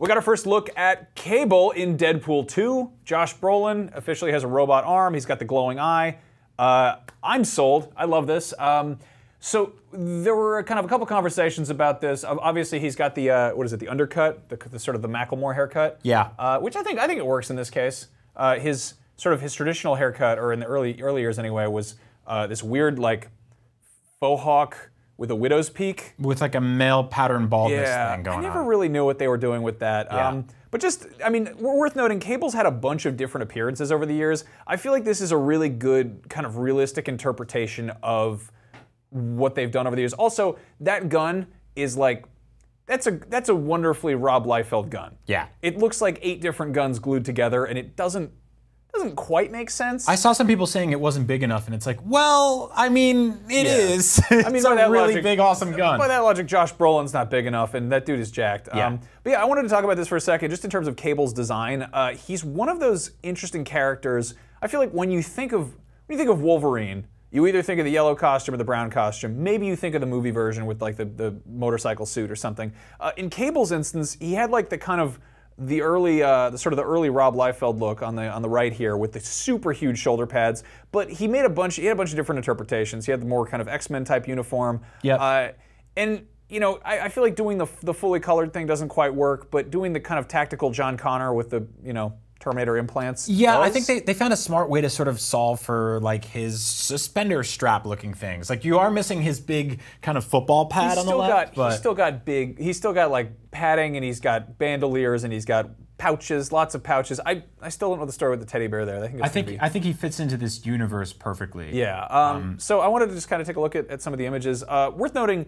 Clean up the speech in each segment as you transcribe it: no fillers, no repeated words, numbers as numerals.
We got our first look at Cable in Deadpool 2. Josh Brolin officially has a robot arm. He's got the glowing eye. I'm sold. I love this. So there were kind of a couple conversations about this. Obviously, he's got the what is it? The undercut, the sort of the Macklemore haircut. Yeah. Which I think it works in this case. His traditional haircut, or in the early years anyway, was this weird like faux hawk with a widow's peak. With like a male pattern baldness thing going on. I never really knew what they were doing with that. Yeah. But just, I mean, worth noting, Cable's had a bunch of different appearances over the years. I feel like this is a really good kind of realistic interpretation of what they've done over the years. Also, that gun is like, that's a wonderfully Rob Liefeld gun. Yeah. It looks like 8 different guns glued together, and it doesn't quite make sense. I saw some people saying it wasn't big enough, and it's like, well, I mean, it is. I mean, it's a really logic, big, awesome gun. By that logic, Josh Brolin's not big enough, and that dude is jacked. Yeah. But yeah, I wanted to talk about this for a second, just in terms of Cable's design. He's one of those interesting characters. I feel like when you think of Wolverine, you either think of the yellow costume or the brown costume. Maybe you think of the movie version with like the motorcycle suit or something. In Cable's instance, he had like the kind of the early Rob Liefeld look on the right here with the super huge shoulder pads, but he had a bunch of different interpretations. He had the more kind of X-Men type uniform. Yep. And you know, I feel like doing the fully colored thing doesn't quite work, but doing the kind of tactical John Connor with the, you know, Terminator implants. Yeah, I think they found a smart way to sort of solve for like his suspender strap looking things. Like you are missing his big kind of football pad on the left. He's still got like padding, and he's got bandoliers, and he's got pouches, lots of pouches. I still don't know the story with the teddy bear there. I think he fits into this universe perfectly. Yeah. So I wanted to just kind of take a look at some of the images. Worth noting,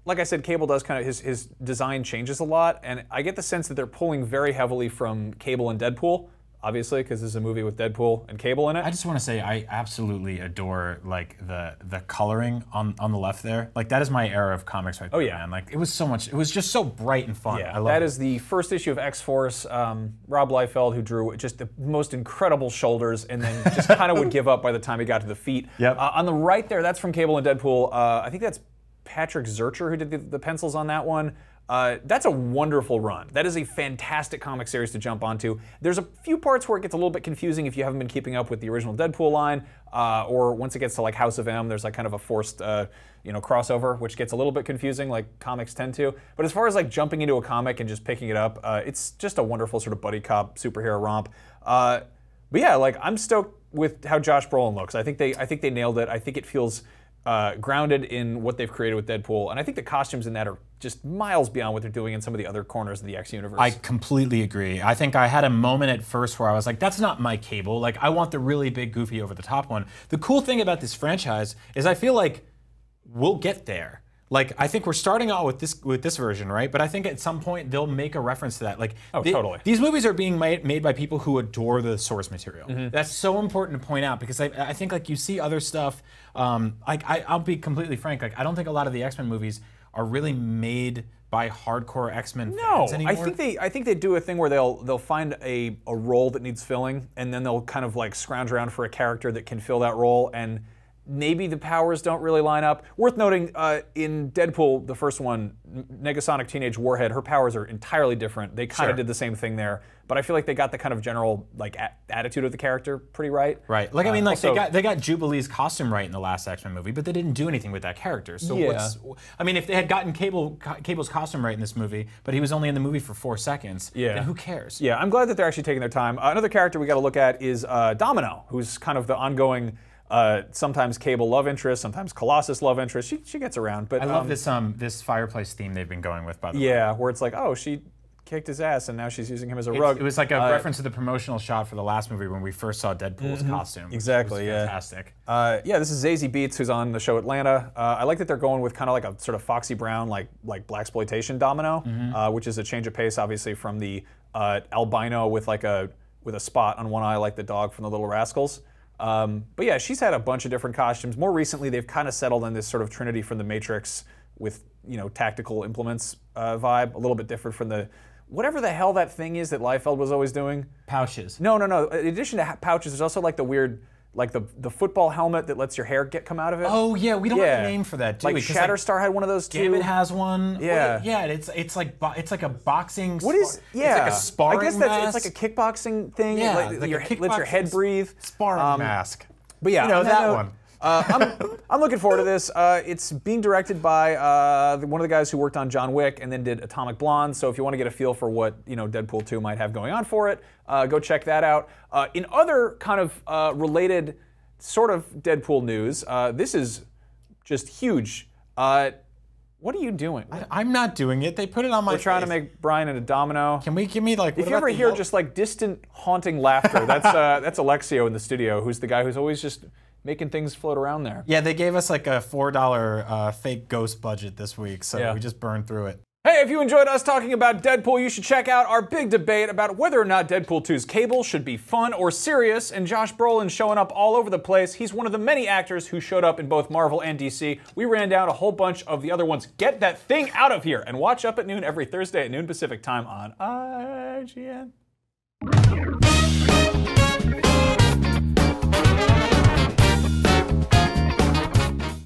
like I said, Cable does kind of, his design changes a lot, and I get the sense that they're pulling very heavily from Cable and Deadpool, obviously, because this is a movie with Deadpool and Cable in it. I just want to say I absolutely adore like the coloring on the left there. Like that is my era of comics right there, man. Like it was just so bright and fun. Yeah, I love that it. is the first issue of X-Force. Rob Liefeld, who drew just the most incredible shoulders, and then just kind of would give up by the time he got to the feet. Yep. On the right there, that's from Cable and Deadpool. I think that's Patrick Zurcher who did the pencils on that one. That's a wonderful run. That is a fantastic comic series to jump onto. There's a few parts where it gets a little bit confusing if you haven't been keeping up with the original Deadpool line, or once it gets to like House of M, there's like kind of a forced crossover, which gets a little bit confusing, like comics tend to. But as far as like jumping into a comic and just picking it up, it's just a wonderful sort of buddy cop superhero romp. But yeah, like I'm stoked with how Josh Brolin looks. I think they nailed it. I think it feels grounded in what they've created with Deadpool, and I think the costumes in that are just miles beyond what they're doing in some of the other corners of the X universe. I completely agree. I think I had a moment at first where I was like, that's not my Cable. Like, I want the really big, goofy, over-the-top one. The cool thing about this franchise is I feel like we'll get there. Like, I think we're starting out with this version, right? But I think at some point they'll make a reference to that. Like, totally. These movies are being made by people who adore the source material. Mm-hmm. That's so important to point out because I think like you see other stuff. I'll be completely frank. Like, I don't think a lot of the X-Men movies are really made by hardcore X-Men fans anymore. I think they do a thing where they'll find a role that needs filling, and then they'll kind of like scrounge around for a character that can fill that role, and maybe the powers don't really line up. Worth noting, in Deadpool, the first one, Negasonic Teenage Warhead, her powers are entirely different. They kind of did the same thing there, but I feel like they got the kind of general like attitude of the character pretty right. Right. Like I mean, like also, they got Jubilee's costume right in the last X-Men movie, but they didn't do anything with that character. So I mean, if they had gotten Cable's costume right in this movie, but he was only in the movie for 4 seconds, then who cares? Yeah, I'm glad that they're actually taking their time. Another character we got to look at is Domino, who's kind of the ongoing. Sometimes Cable love interest, sometimes Colossus love interest. She gets around, but I love this fireplace theme they've been going with, by the way. Yeah, where it's like, oh, she kicked his ass and now she's using him as a rug. It was like a reference to the promotional shot for the last movie when we first saw Deadpool's costume. Exactly, yeah. Fantastic. This is Zazie Beetz, who's on the show Atlanta. I like that they're going with kind of like a sort of Foxy Brown, like blaxploitation Domino, which is a change of pace, obviously, from the albino with a spot on one eye, like the dog from the Little Rascals. But yeah, she's had a bunch of different costumes. More recently, they've kind of settled on this sort of Trinity from the Matrix with, tactical implements vibe, a little bit different from the, whatever the hell that thing is that Liefeld was always doing. Pouches. No. In addition to pouches, there's also like the weird like the football helmet that lets your hair come out of it. Oh yeah, we don't have a name for that, do like we? 'Cause, Shatterstar had one of those too. David has one. Yeah. Yeah, it's like a boxing. What is? Yeah, it's like a sparring I guess mask. it's like a kickboxing thing. Yeah, like, like a lets your head breathe. Sparring mask. But yeah, you know on that note, one. I'm looking forward to this. It's being directed by one of the guys who worked on John Wick and then did Atomic Blonde. So if you want to get a feel for what Deadpool 2 might have going on for it, go check that out. In other kind of related sort of Deadpool news, this is just huge. What are you doing? I'm not doing it. They put it on my. We're trying to make Brian into Domino. Can we give me like? If you ever hear just like distant, haunting laughter, that's Alexio in the studio, who's the guy who's always just making things float around there. Yeah, they gave us like a $4 fake ghost budget this week, so we just burned through it. Hey, if you enjoyed us talking about Deadpool, you should check out our big debate about whether or not Deadpool 2's Cable should be fun or serious, and Josh Brolin showing up all over the place. He's one of the many actors who showed up in both Marvel and DC. We ran down a whole bunch of the other ones. Get that thing out of here, and watch Up at Noon every Thursday at noon Pacific time on IGN.